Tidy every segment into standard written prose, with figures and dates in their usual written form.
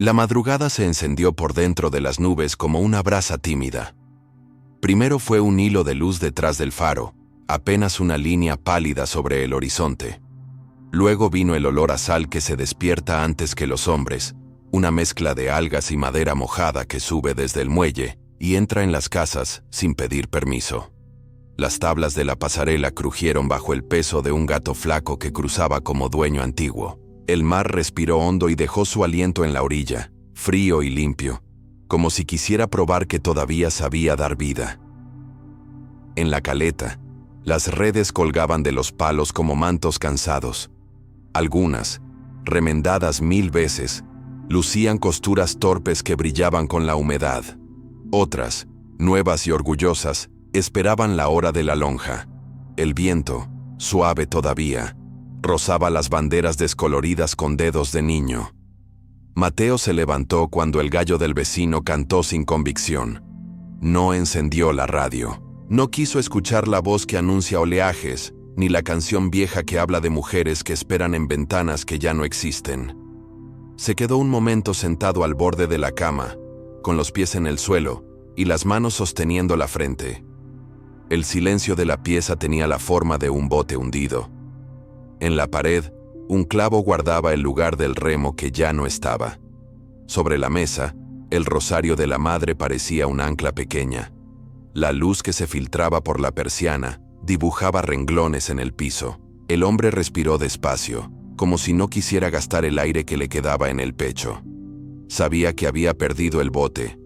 La madrugada se encendió por dentro de las nubes como una brasa tímida. Primero fue un hilo de luz detrás del faro, apenas una línea pálida sobre el horizonte. Luego vino el olor a sal que se despierta antes que los hombres, una mezcla de algas y madera mojada que sube desde el muelle y entra en las casas sin pedir permiso. Las tablas de la pasarela crujieron bajo el peso de un gato flaco que cruzaba como dueño antiguo. El mar respiró hondo y dejó su aliento en la orilla, frío y limpio, como si quisiera probar que todavía sabía dar vida. En la caleta, las redes colgaban de los palos como mantos cansados. Algunas, remendadas 1000 veces, lucían costuras torpes que brillaban con la humedad. Otras, nuevas y orgullosas, esperaban la hora de la lonja. El viento, suave todavía, rozaba las banderas descoloridas con dedos de niño. Mateo se levantó cuando el gallo del vecino cantó sin convicción. No encendió la radio. No quiso escuchar la voz que anuncia oleajes, ni la canción vieja que habla de mujeres que esperan en ventanas que ya no existen. Se quedó un momento sentado al borde de la cama, con los pies en el suelo y las manos sosteniendo la frente. El silencio de la pieza tenía la forma de un bote hundido. En la pared, un clavo guardaba el lugar del remo que ya no estaba. Sobre la mesa, el rosario de la madre parecía un ancla pequeña. La luz que se filtraba por la persiana dibujaba renglones en el piso. El hombre respiró despacio, como si no quisiera gastar el aire que le quedaba en el pecho. Sabía que había perdido el bote,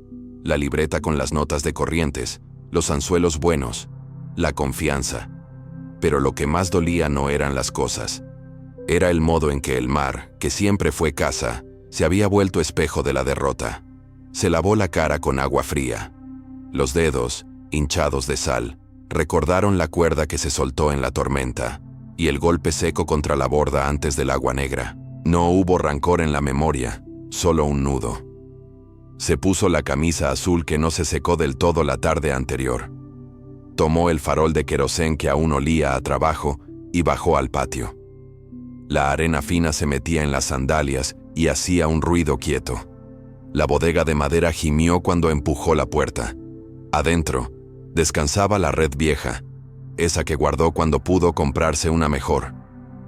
la libreta con las notas de corrientes, los anzuelos buenos, la confianza. Pero lo que más dolía no eran las cosas. Era el modo en que el mar, que siempre fue casa, se había vuelto espejo de la derrota. Se lavó la cara con agua fría. Los dedos, hinchados de sal, recordaron la cuerda que se soltó en la tormenta y el golpe seco contra la borda antes del agua negra. No hubo rancor en la memoria, solo un nudo. Se puso la camisa azul que no se secó del todo la tarde anterior. Tomó el farol de querosén que aún olía a trabajo y bajó al patio. La arena fina se metía en las sandalias y hacía un ruido quieto. La bodega de madera gimió cuando empujó la puerta. Adentro, descansaba la red vieja, esa que guardó cuando pudo comprarse una mejor.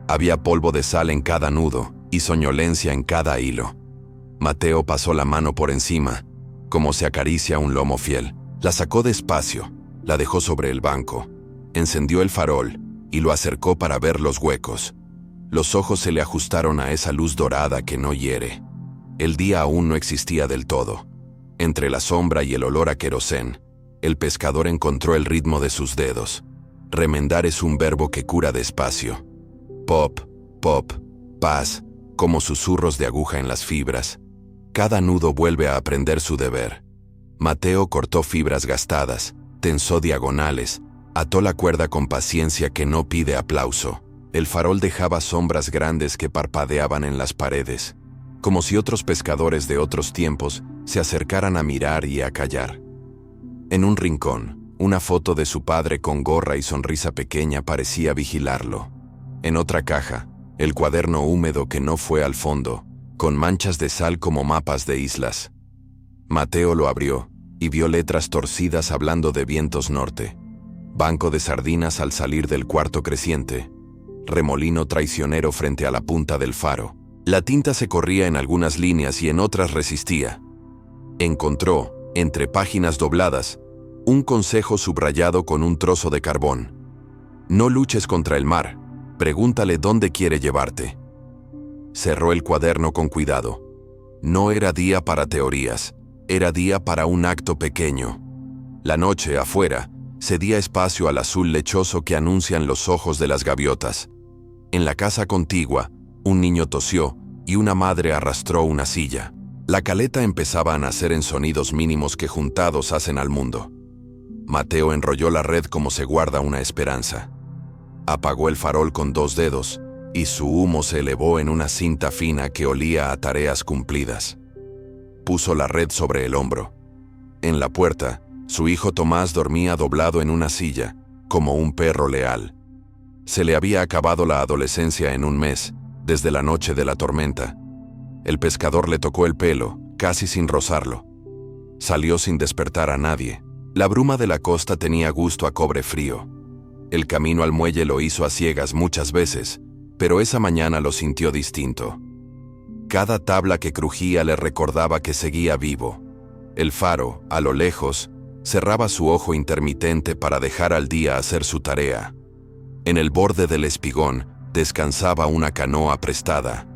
Había polvo de sal en cada nudo y soñolencia en cada hilo. Mateo pasó la mano por encima, como se acaricia un lomo fiel. La sacó despacio. La dejó sobre el banco, encendió el farol y lo acercó para ver los huecos. Los ojos se le ajustaron a esa luz dorada que no hiere. El día aún no existía del todo. Entre la sombra y el olor a querosén, el pescador encontró el ritmo de sus dedos. Remendar es un verbo que cura despacio. Pop, pop, paz, como susurros de aguja en las fibras. Cada nudo vuelve a aprender su deber. Mateo cortó fibras gastadas, tensó diagonales, ató la cuerda con paciencia que no pide aplauso. El farol dejaba sombras grandes que parpadeaban en las paredes, como si otros pescadores de otros tiempos se acercaran a mirar y a callar. En un rincón, una foto de su padre con gorra y sonrisa pequeña parecía vigilarlo. En otra caja, el cuaderno húmedo que no fue al fondo, con manchas de sal como mapas de islas. Mateo lo abrió y vio letras torcidas hablando de vientos norte. Banco de sardinas al salir del cuarto creciente. Remolino traicionero frente a la punta del faro. La tinta se corría en algunas líneas y en otras resistía. Encontró, entre páginas dobladas, un consejo subrayado con un trozo de carbón. No luches contra el mar, pregúntale dónde quiere llevarte. Cerró el cuaderno con cuidado. No era día para teorías. Era día para un acto pequeño. La noche, afuera, cedía espacio al azul lechoso que anuncian los ojos de las gaviotas. En la casa contigua, un niño tosió y una madre arrastró una silla. La caleta empezaba a nacer en sonidos mínimos que juntados hacen al mundo. Mateo enrolló la red como se guarda una esperanza. Apagó el farol con 2 dedos y su humo se elevó en una cinta fina que olía a tareas cumplidas. Puso la red sobre el hombro. En la puerta, su hijo Tomás dormía doblado en una silla, como un perro leal. Se le había acabado la adolescencia en un mes, desde la noche de la tormenta. El pescador le tocó el pelo, casi sin rozarlo. Salió sin despertar a nadie. La bruma de la costa tenía gusto a cobre frío. El camino al muelle lo hizo a ciegas muchas veces, pero esa mañana lo sintió distinto. Cada tabla que crujía le recordaba que seguía vivo. El faro, a lo lejos, cerraba su ojo intermitente para dejar al día hacer su tarea. En el borde del espigón descansaba una canoa prestada.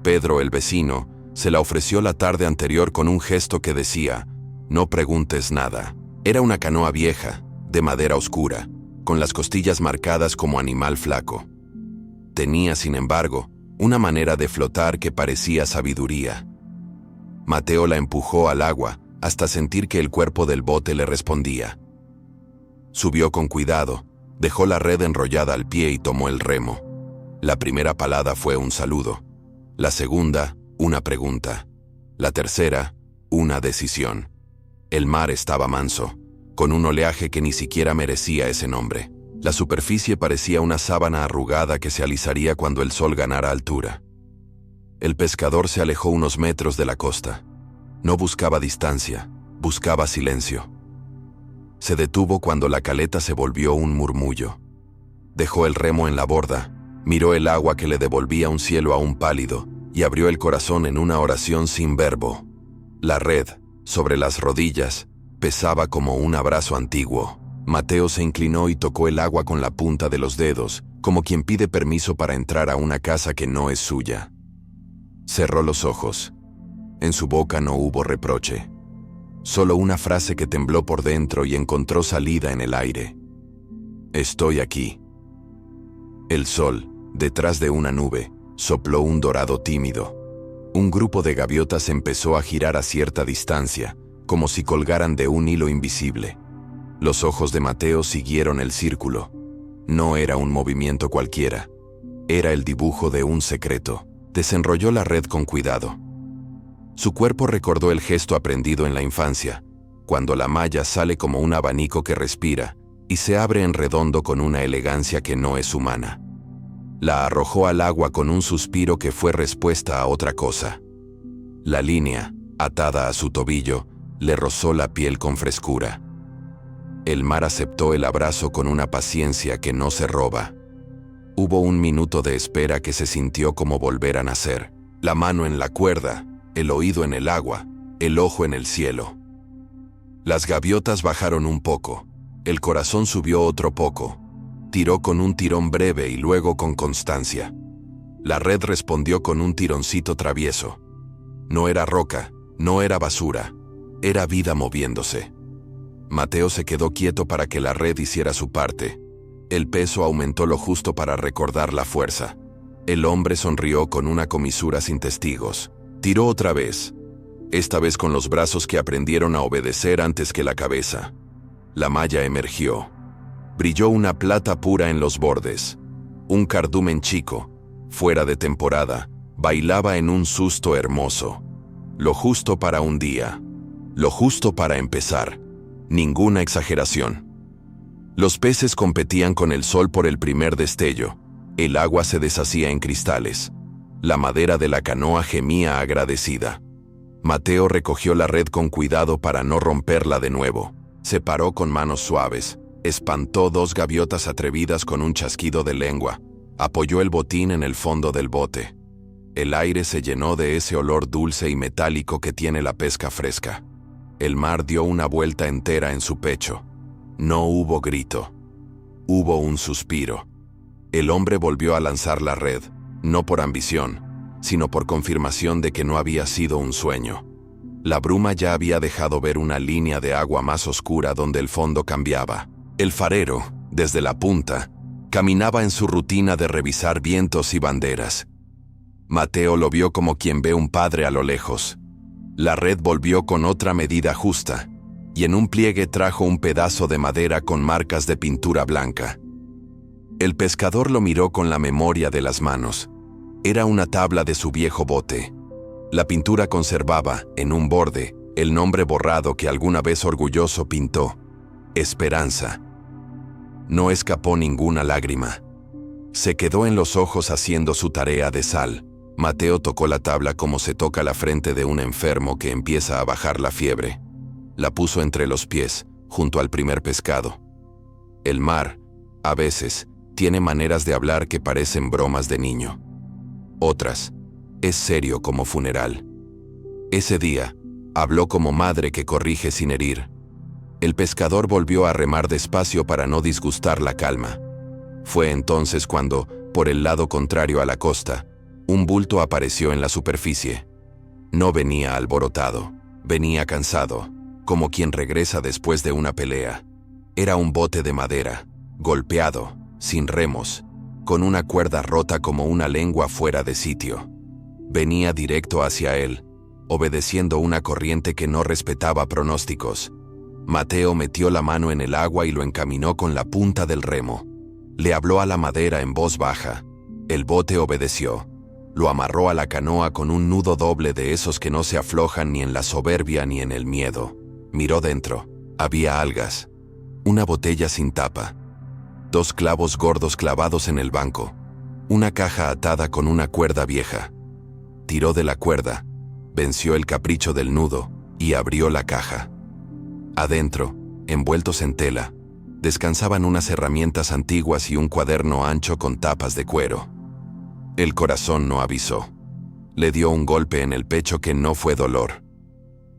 Pedro, el vecino, se la ofreció la tarde anterior con un gesto que decía: «No preguntes nada». Era una canoa vieja, de madera oscura, con las costillas marcadas como animal flaco. Tenía, sin embargo, una manera de flotar que parecía sabiduría. Mateo la empujó al agua hasta sentir que el cuerpo del bote le respondía. Subió con cuidado, dejó la red enrollada al pie y tomó el remo. La primera palada fue un saludo. La segunda, una pregunta. La tercera, una decisión. El mar estaba manso, con un oleaje que ni siquiera merecía ese nombre. La superficie parecía una sábana arrugada que se alisaría cuando el sol ganara altura. El pescador se alejó unos metros de la costa. No buscaba distancia, buscaba silencio. Se detuvo cuando la caleta se volvió un murmullo. Dejó el remo en la borda, miró el agua que le devolvía un cielo aún pálido y abrió el corazón en una oración sin verbo. La red, sobre las rodillas, pesaba como un abrazo antiguo. Mateo se inclinó y tocó el agua con la punta de los dedos, como quien pide permiso para entrar a una casa que no es suya. Cerró los ojos. En su boca no hubo reproche. Solo una frase que tembló por dentro y encontró salida en el aire. Estoy aquí. El sol, detrás de una nube, sopló un dorado tímido. Un grupo de gaviotas empezó a girar a cierta distancia, como si colgaran de un hilo invisible. Los ojos de Mateo siguieron el círculo. No era un movimiento cualquiera. Era el dibujo de un secreto. Desenrolló la red con cuidado. Su cuerpo recordó el gesto aprendido en la infancia, cuando la malla sale como un abanico que respira y se abre en redondo con una elegancia que no es humana. La arrojó al agua con un suspiro que fue respuesta a otra cosa. La línea, atada a su tobillo, le rozó la piel con frescura. El mar aceptó el abrazo con una paciencia que no se roba. Hubo un minuto de espera que se sintió como volver a nacer. La mano en la cuerda, el oído en el agua, el ojo en el cielo. Las gaviotas bajaron un poco. El corazón subió otro poco. Tiró con un tirón breve y luego con constancia. La red respondió con un tironcito travieso. No era roca, no era basura, era vida moviéndose. Mateo se quedó quieto para que la red hiciera su parte. El peso aumentó lo justo para recordar la fuerza. El hombre sonrió con una comisura sin testigos. Tiró otra vez, esta vez con los brazos que aprendieron a obedecer antes que la cabeza. La malla emergió. Brilló una plata pura en los bordes. Un cardumen chico, fuera de temporada, bailaba en un susto hermoso. Lo justo para un día. Lo justo para empezar. Ninguna exageración. Los peces competían con el sol por el primer destello. El agua se deshacía en cristales. La madera de la canoa gemía agradecida. Mateo recogió la red con cuidado para no romperla de nuevo. Se paró con manos suaves. Espantó dos gaviotas atrevidas con un chasquido de lengua. Apoyó el botín en el fondo del bote. El aire se llenó de ese olor dulce y metálico que tiene la pesca fresca. El mar dio una vuelta entera en su pecho. No hubo grito. Hubo un suspiro. El hombre volvió a lanzar la red, no por ambición, sino por confirmación de que no había sido un sueño. La bruma ya había dejado ver una línea de agua más oscura donde el fondo cambiaba. El farero, desde la punta, caminaba en su rutina de revisar vientos y banderas. Mateo lo vio como quien ve un padre a lo lejos. La red volvió con otra medida justa, y en un pliegue trajo un pedazo de madera con marcas de pintura blanca. El pescador lo miró con la memoria de las manos. Era una tabla de su viejo bote. La pintura conservaba, en un borde, el nombre borrado que alguna vez orgulloso pintó: Esperanza. No escapó ninguna lágrima. Se quedó en los ojos haciendo su tarea de sal. Mateo tocó la tabla como se toca la frente de un enfermo que empieza a bajar la fiebre. La puso entre los pies, junto al primer pescado. El mar, a veces, tiene maneras de hablar que parecen bromas de niño. Otras, es serio como funeral. Ese día, habló como madre que corrige sin herir. El pescador volvió a remar despacio para no disgustar la calma. Fue entonces cuando, por el lado contrario a la costa, un bulto apareció en la superficie. No venía alborotado, venía cansado, como quien regresa después de una pelea. Era un bote de madera, golpeado, sin remos, con una cuerda rota como una lengua fuera de sitio. Venía directo hacia él, obedeciendo una corriente que no respetaba pronósticos. Mateo metió la mano en el agua y lo encaminó con la punta del remo. Le habló a la madera en voz baja. El bote obedeció. Lo amarró a la canoa con un nudo doble de esos que no se aflojan ni en la soberbia ni en el miedo. Miró dentro. Había algas. Una botella sin tapa. 2 clavos gordos clavados en el banco. Una caja atada con una cuerda vieja. Tiró de la cuerda, venció el capricho del nudo y abrió la caja. Adentro, envueltos en tela, descansaban unas herramientas antiguas y un cuaderno ancho con tapas de cuero. El corazón no avisó. Le dio un golpe en el pecho que no fue dolor.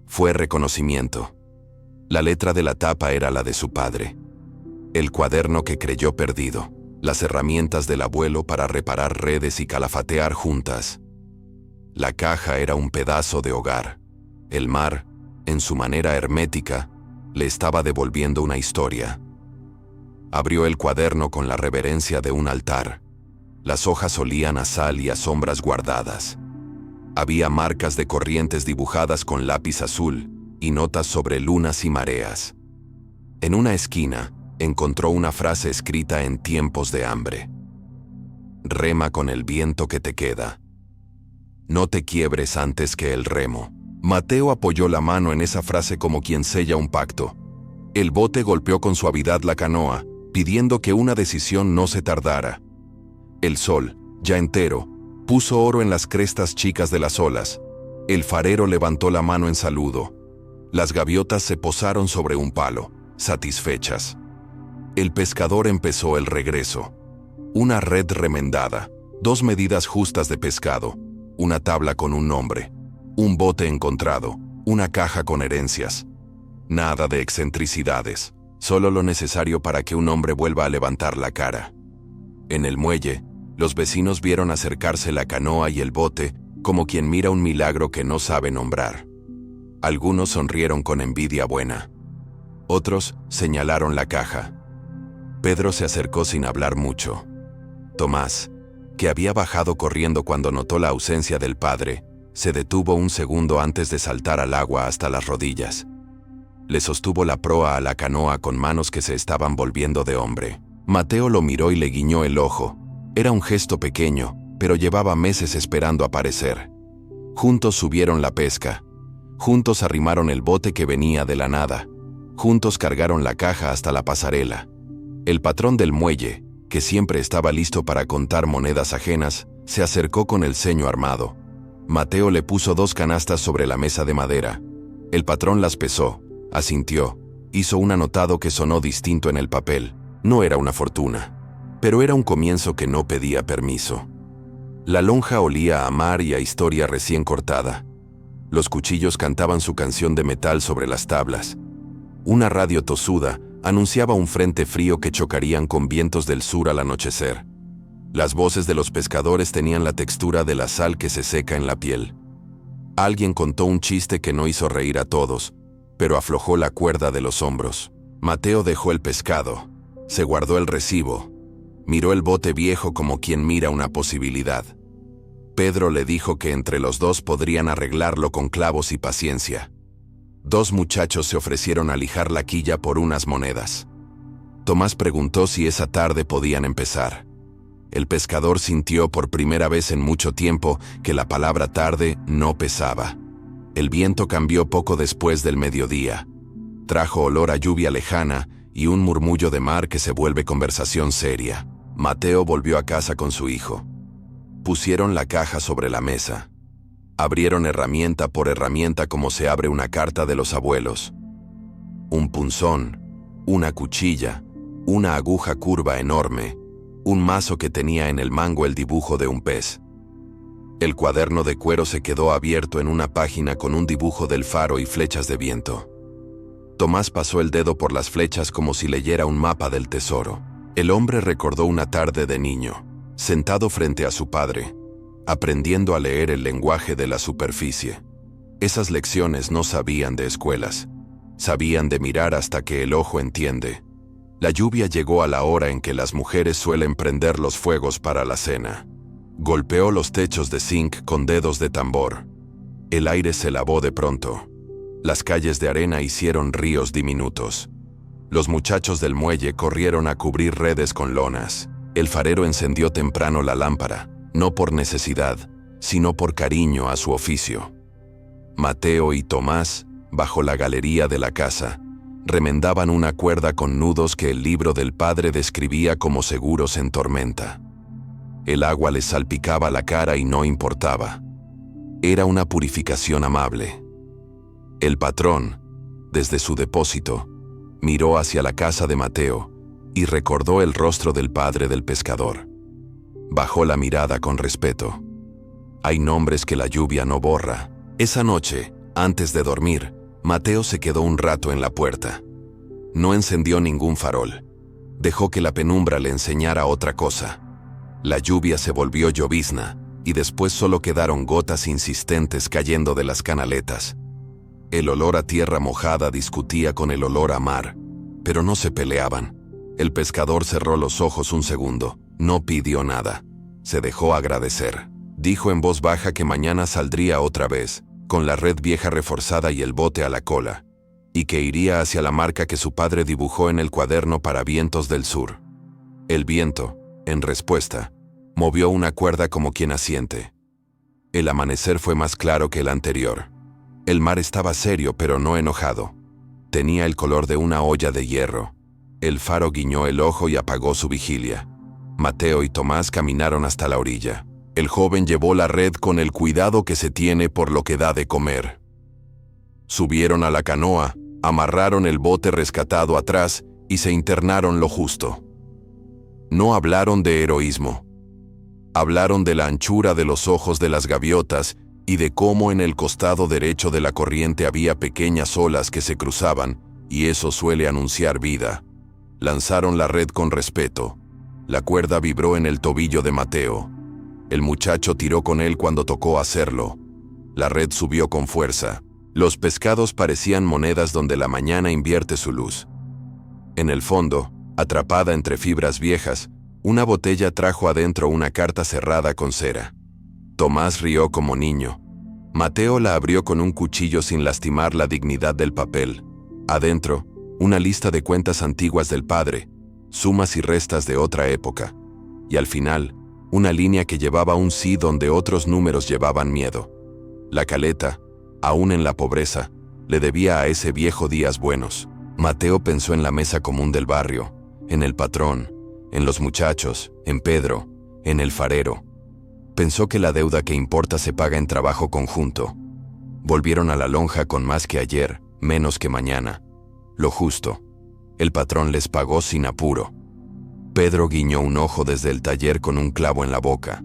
Fue reconocimiento. La letra de la tapa era la de su padre. El cuaderno que creyó perdido. Las herramientas del abuelo para reparar redes y calafatear juntas. La caja era un pedazo de hogar. El mar, en su manera hermética, le estaba devolviendo una historia. Abrió el cuaderno con la reverencia de un altar. Las hojas olían a sal y a sombras guardadas. Había marcas de corrientes dibujadas con lápiz azul y notas sobre lunas y mareas. En una esquina, encontró una frase escrita en tiempos de hambre. Rema con el viento que te queda. No te quiebres antes que el remo. Mateo apoyó la mano en esa frase como quien sella un pacto. El bote golpeó con suavidad la canoa, pidiendo que una decisión no se tardara. El sol, ya entero, puso oro en las crestas chicas de las olas. El farero levantó la mano en saludo. Las gaviotas se posaron sobre un palo, satisfechas. El pescador empezó el regreso. Una red remendada, 2 medidas justas de pescado, una tabla con un nombre, un bote encontrado, una caja con herencias. Nada de excentricidades, solo lo necesario para que un hombre vuelva a levantar la cara. En el muelle, los vecinos vieron acercarse la canoa y el bote como quien mira un milagro que no sabe nombrar. Algunos sonrieron con envidia buena. Otros señalaron la caja. Pedro se acercó sin hablar mucho. Tomás, que había bajado corriendo cuando notó la ausencia del padre, se detuvo un segundo antes de saltar al agua hasta las rodillas. Le sostuvo la proa a la canoa con manos que se estaban volviendo de hombre. Mateo lo miró y le guiñó el ojo. Era un gesto pequeño, pero llevaba meses esperando aparecer. Juntos subieron la pesca. Juntos arrimaron el bote que venía de la nada. Juntos cargaron la caja hasta la pasarela. El patrón del muelle, que siempre estaba listo para contar monedas ajenas, se acercó con el ceño armado. Mateo le puso 2 canastas sobre la mesa de madera. El patrón las pesó, asintió, hizo un anotado que sonó distinto en el papel. No era una fortuna, pero era un comienzo que no pedía permiso. La lonja olía a mar y a historia recién cortada. Los cuchillos cantaban su canción de metal sobre las tablas. Una radio tosuda anunciaba un frente frío que chocarían con vientos del sur al anochecer. Las voces de los pescadores tenían la textura de la sal que se seca en la piel. Alguien contó un chiste que no hizo reír a todos, pero aflojó la cuerda de los hombros. Mateo dejó el pescado, se guardó el recibo, miró el bote viejo como quien mira una posibilidad. Pedro le dijo que entre los dos podrían arreglarlo con clavos y paciencia. 2 muchachos se ofrecieron a lijar la quilla por unas monedas. Tomás preguntó si esa tarde podían empezar. El pescador sintió por primera vez en mucho tiempo que la palabra tarde no pesaba. El viento cambió poco después del mediodía. Trajo olor a lluvia lejana y un murmullo de mar que se vuelve conversación seria. Mateo volvió a casa con su hijo. Pusieron la caja sobre la mesa. Abrieron herramienta por herramienta como se abre una carta de los abuelos. Un punzón, una cuchilla, una aguja curva enorme, un mazo que tenía en el mango el dibujo de un pez. El cuaderno de cuero se quedó abierto en una página con un dibujo del faro y flechas de viento. Tomás pasó el dedo por las flechas como si leyera un mapa del tesoro. El hombre recordó una tarde de niño, sentado frente a su padre, aprendiendo a leer el lenguaje de la superficie. Esas lecciones no sabían de escuelas, sabían de mirar hasta que el ojo entiende. La lluvia llegó a la hora en que las mujeres suelen prender los fuegos para la cena. Golpeó los techos de zinc con dedos de tambor. El aire se lavó de pronto. Las calles de arena hicieron ríos diminutos. Los muchachos del muelle corrieron a cubrir redes con lonas. El farero encendió temprano la lámpara, no por necesidad, sino por cariño a su oficio. Mateo y Tomás, bajo la galería de la casa, remendaban una cuerda con nudos que el libro del padre describía como seguros en tormenta. El agua les salpicaba la cara y no importaba. Era una purificación amable. El patrón, desde su depósito, miró hacia la casa de Mateo y recordó el rostro del padre del pescador. Bajó la mirada con respeto. Hay nombres que la lluvia no borra. Esa noche, antes de dormir, Mateo se quedó un rato en la puerta. No encendió ningún farol. Dejó que la penumbra le enseñara otra cosa. La lluvia se volvió llovizna y después solo quedaron gotas insistentes cayendo de las canaletas. El olor a tierra mojada discutía con el olor a mar, pero no se peleaban. El pescador cerró los ojos un segundo, no pidió nada. Se dejó agradecer. Dijo en voz baja que mañana saldría otra vez, con la red vieja reforzada y el bote a la cola, y que iría hacia la marca que su padre dibujó en el cuaderno para vientos del sur. El viento, en respuesta, movió una cuerda como quien asiente. El amanecer fue más claro que el anterior. El mar estaba serio pero no enojado. Tenía el color de una olla de hierro. El faro guiñó el ojo y apagó su vigilia. Mateo y Tomás caminaron hasta la orilla. El joven llevó la red con el cuidado que se tiene por lo que da de comer. Subieron a la canoa, amarraron el bote rescatado atrás y se internaron lo justo. No hablaron de heroísmo. Hablaron de la anchura de los ojos de las gaviotas y de cómo en el costado derecho de la corriente había pequeñas olas que se cruzaban, y eso suele anunciar vida. Lanzaron la red con respeto. La cuerda vibró en el tobillo de Mateo. El muchacho tiró con él cuando tocó hacerlo. La red subió con fuerza. Los pescados parecían monedas donde la mañana invierte su luz. En el fondo, atrapada entre fibras viejas, una botella trajo adentro una carta cerrada con cera. Tomás rió como niño. Mateo la abrió con un cuchillo sin lastimar la dignidad del papel. Adentro, una lista de cuentas antiguas del padre, sumas y restas de otra época. Y al final, una línea que llevaba un sí donde otros números llevaban miedo. La caleta, aún en la pobreza, le debía a ese viejo días buenos. Mateo pensó en la mesa común del barrio, en el patrón, en los muchachos, en Pedro, en el farero. Pensó que la deuda que importa se paga en trabajo conjunto. Volvieron a la lonja con más que ayer, menos que mañana. Lo justo. El patrón les pagó sin apuro. Pedro guiñó un ojo desde el taller con un clavo en la boca.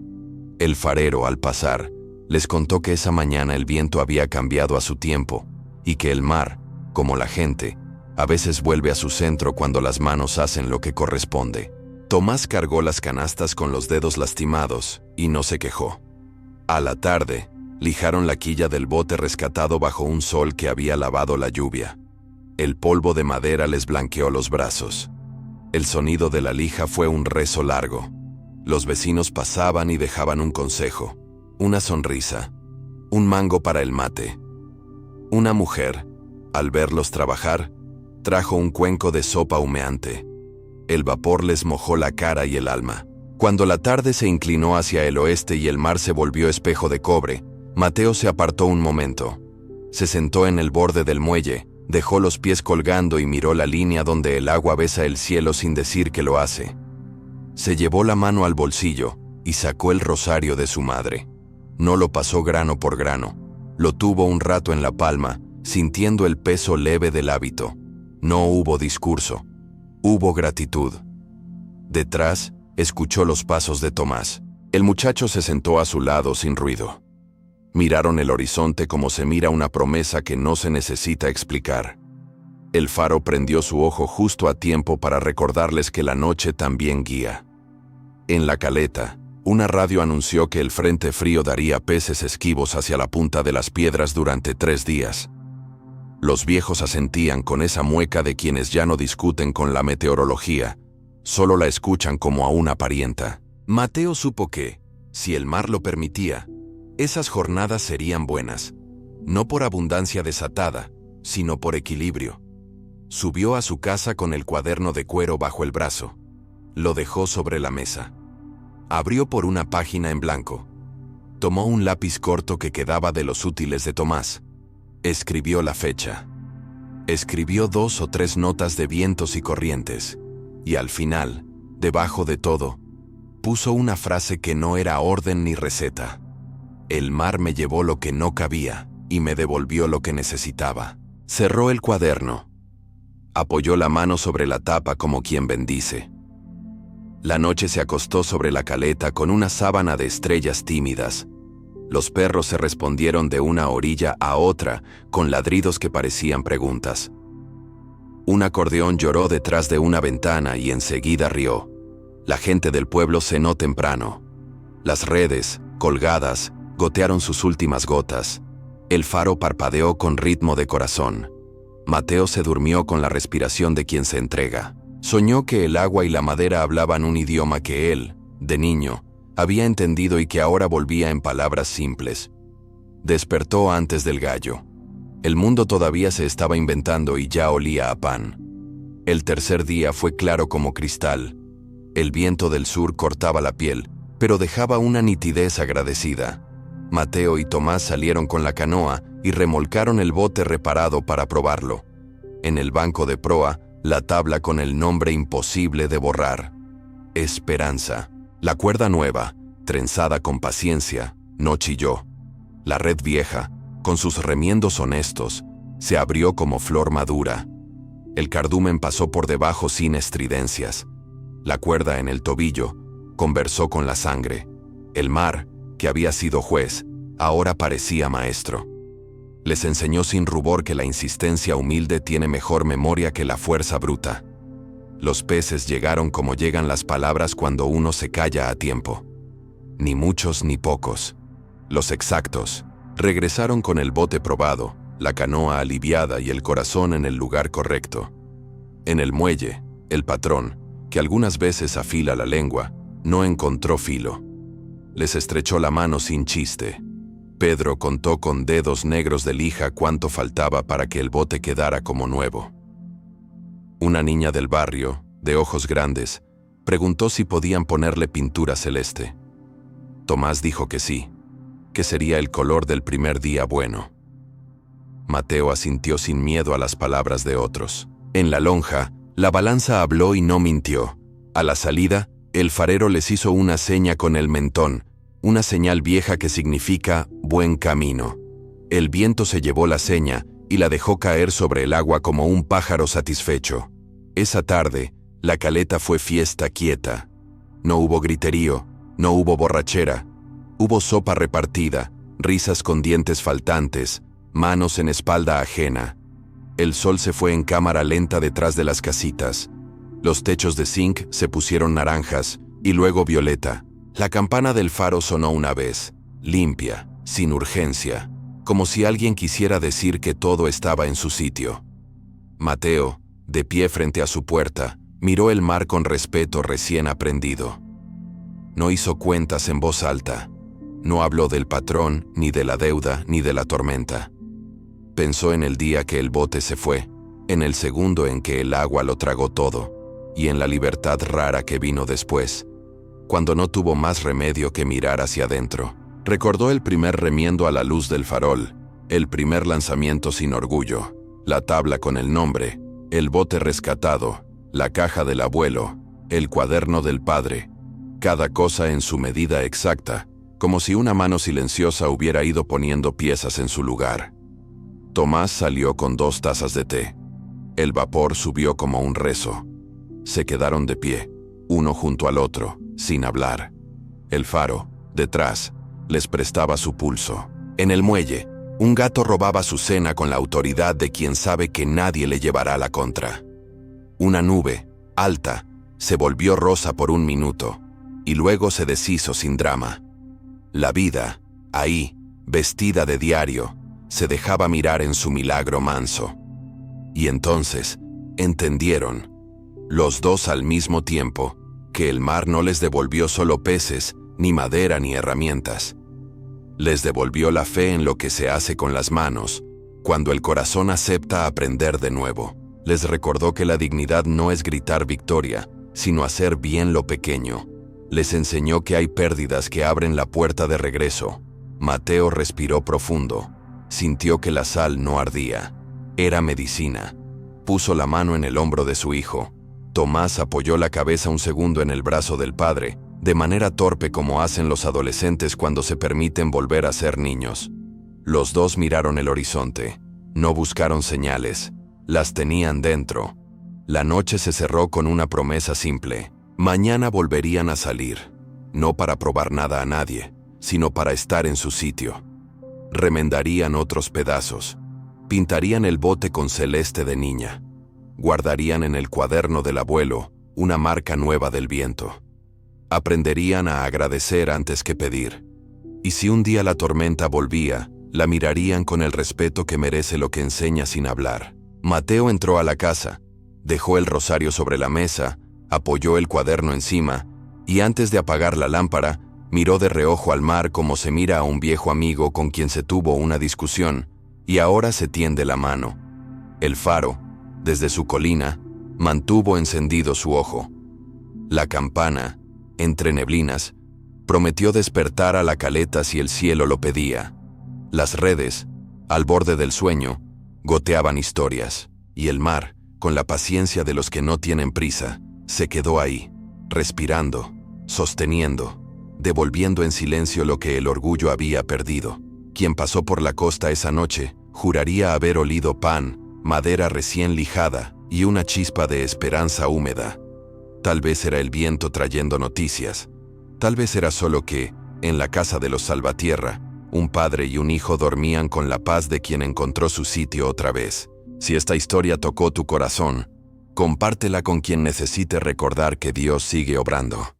El farero, al pasar, les contó que esa mañana el viento había cambiado a su tiempo y que el mar, como la gente, a veces vuelve a su centro cuando las manos hacen lo que corresponde. Tomás cargó las canastas con los dedos lastimados y no se quejó. A la tarde, lijaron la quilla del bote rescatado bajo un sol que había lavado la lluvia. El polvo de madera les blanqueó los brazos. El sonido de la lija fue un rezo largo. Los vecinos pasaban y dejaban un consejo, una sonrisa, un mango para el mate. Una mujer, al verlos trabajar, trajo un cuenco de sopa humeante. El vapor les mojó la cara y el alma. Cuando la tarde se inclinó hacia el oeste y el mar se volvió espejo de cobre, Mateo se apartó un momento. Se sentó en el borde del muelle, dejó los pies colgando y miró la línea donde el agua besa el cielo sin decir que lo hace. Se llevó la mano al bolsillo, y sacó el rosario de su madre. No lo pasó grano por grano. Lo tuvo un rato en la palma, sintiendo el peso leve del hábito. No hubo discurso. Hubo gratitud. Detrás, escuchó los pasos de Tomás. El muchacho se sentó a su lado sin ruido. Miraron el horizonte como se mira una promesa que no se necesita explicar. El faro prendió su ojo justo a tiempo para recordarles que la noche también guía. En la caleta, una radio anunció que el frente frío daría peces esquivos hacia la punta de las piedras durante 3 días. Los viejos asentían con esa mueca de quienes ya no discuten con la meteorología, solo la escuchan como a una parienta. Mateo supo que, si el mar lo permitía, esas jornadas serían buenas, no por abundancia desatada, sino por equilibrio. Subió a su casa con el cuaderno de cuero bajo el brazo. Lo dejó sobre la mesa. Abrió por una página en blanco. Tomó un lápiz corto que quedaba de los útiles de Tomás. Escribió la fecha. Escribió 2 o 3 notas de vientos y corrientes. Y al final, debajo de todo, puso una frase que no era orden ni receta. El mar me llevó lo que no cabía y me devolvió lo que necesitaba. Cerró el cuaderno. Apoyó la mano sobre la tapa como quien bendice. La noche se acostó sobre la caleta con una sábana de estrellas tímidas. Los perros se respondieron de una orilla a otra con ladridos que parecían preguntas. Un acordeón lloró detrás de una ventana y enseguida rió. La gente del pueblo cenó temprano. Las redes, colgadas, gotearon sus últimas gotas. El faro parpadeó con ritmo de corazón. Mateo se durmió con la respiración de quien se entrega. Soñó que el agua y la madera hablaban un idioma que él, de niño, había entendido y que ahora volvía en palabras simples. Despertó antes del gallo. El mundo todavía se estaba inventando y ya olía a pan. El tercer día fue claro como cristal. El viento del sur cortaba la piel, pero dejaba una nitidez agradecida. Mateo y Tomás salieron con la canoa y remolcaron el bote reparado para probarlo. En el banco de proa, la tabla con el nombre imposible de borrar. Esperanza. La cuerda nueva, trenzada con paciencia, no chilló. La red vieja, con sus remiendos honestos, se abrió como flor madura. El cardumen pasó por debajo sin estridencias. La cuerda en el tobillo conversó con la sangre. El mar, que había sido juez, ahora parecía maestro. Les enseñó sin rubor que la insistencia humilde tiene mejor memoria que la fuerza bruta. Los peces llegaron como llegan las palabras cuando uno se calla a tiempo. Ni muchos ni pocos. Los exactos regresaron con el bote probado, la canoa aliviada y el corazón en el lugar correcto. En el muelle, el patrón, que algunas veces afila la lengua, no encontró filo. Les estrechó la mano sin chiste. Pedro contó con dedos negros de lija cuánto faltaba para que el bote quedara como nuevo. Una niña del barrio, de ojos grandes, preguntó si podían ponerle pintura celeste. Tomás dijo que sí, que sería el color del primer día bueno. Mateo asintió sin miedo a las palabras de otros. En la lonja, la balanza habló y no mintió. A la salida, el farero les hizo una seña con el mentón, una señal vieja que significa buen camino. El viento se llevó la seña y la dejó caer sobre el agua como un pájaro satisfecho. Esa tarde, la caleta fue fiesta quieta. No hubo griterío, no hubo borrachera. Hubo sopa repartida, risas con dientes faltantes, manos en espalda ajena. El sol se fue en cámara lenta detrás de las casitas. Los techos de zinc se pusieron naranjas y luego violeta. La campana del faro sonó una vez, limpia, sin urgencia, como si alguien quisiera decir que todo estaba en su sitio. Mateo, de pie frente a su puerta, miró el mar con respeto recién aprendido. No hizo cuentas en voz alta. No habló del patrón, ni de la deuda, ni de la tormenta. Pensó en el día que el bote se fue, en el segundo en que el agua lo tragó todo, y en la libertad rara que vino después, cuando no tuvo más remedio que mirar hacia adentro. Recordó el primer remiendo a la luz del farol, el primer lanzamiento sin orgullo, la tabla con el nombre, el bote rescatado, la caja del abuelo, el cuaderno del padre. cada cosa en su medida exacta, como si una mano silenciosa hubiera ido poniendo piezas en su lugar. Tomás salió con 2 tazas de té. El vapor subió como un rezo. Se quedaron de pie, uno junto al otro, sin hablar. El faro, detrás, les prestaba su pulso. En el muelle, un gato robaba su cena con la autoridad de quien sabe que nadie le llevará la contra. Una nube, alta, se volvió rosa por un minuto, y luego se deshizo sin drama. La vida, ahí, vestida de diario, se dejaba mirar en su milagro manso. Y entonces, entendieron, los dos al mismo tiempo, que el mar no les devolvió solo peces, ni madera ni herramientas. Les devolvió la fe en lo que se hace con las manos, cuando el corazón acepta aprender de nuevo. Les recordó que la dignidad no es gritar victoria, sino hacer bien lo pequeño. Les enseñó que hay pérdidas que abren la puerta de regreso. Mateo respiró profundo. Sintió que la sal no ardía. Era medicina. Puso la mano en el hombro de su hijo. Tomás apoyó la cabeza un segundo en el brazo del padre, de manera torpe como hacen los adolescentes cuando se permiten volver a ser niños. Los dos miraron el horizonte. No buscaron señales. Las tenían dentro. La noche se cerró con una promesa simple. Mañana volverían a salir, no para probar nada a nadie, sino para estar en su sitio. Remendarían otros pedazos. Pintarían el bote con celeste de niña. Guardarían en el cuaderno del abuelo una marca nueva del viento. Aprenderían a agradecer antes que pedir. Y si un día la tormenta volvía, la mirarían con el respeto que merece lo que enseña sin hablar. Mateo entró a la casa, dejó el rosario sobre la mesa, apoyó el cuaderno encima, y antes de apagar la lámpara, miró de reojo al mar como se mira a un viejo amigo con quien se tuvo una discusión, y ahora se tiende la mano. El faro, desde su colina, mantuvo encendido su ojo. La campana, entre neblinas, prometió despertar a la caleta si el cielo lo pedía. Las redes, al borde del sueño, goteaban historias, y el mar, con la paciencia de los que no tienen prisa, se quedó ahí, respirando, sosteniendo, devolviendo en silencio lo que el orgullo había perdido. Quien pasó por la costa esa noche, juraría haber olido pan, madera recién lijada y una chispa de esperanza húmeda. Tal vez era el viento trayendo noticias. Tal vez era solo que, en la casa de los Salvatierra, un padre y un hijo dormían con la paz de quien encontró su sitio otra vez. Si esta historia tocó tu corazón, compártela con quien necesite recordar que Dios sigue obrando.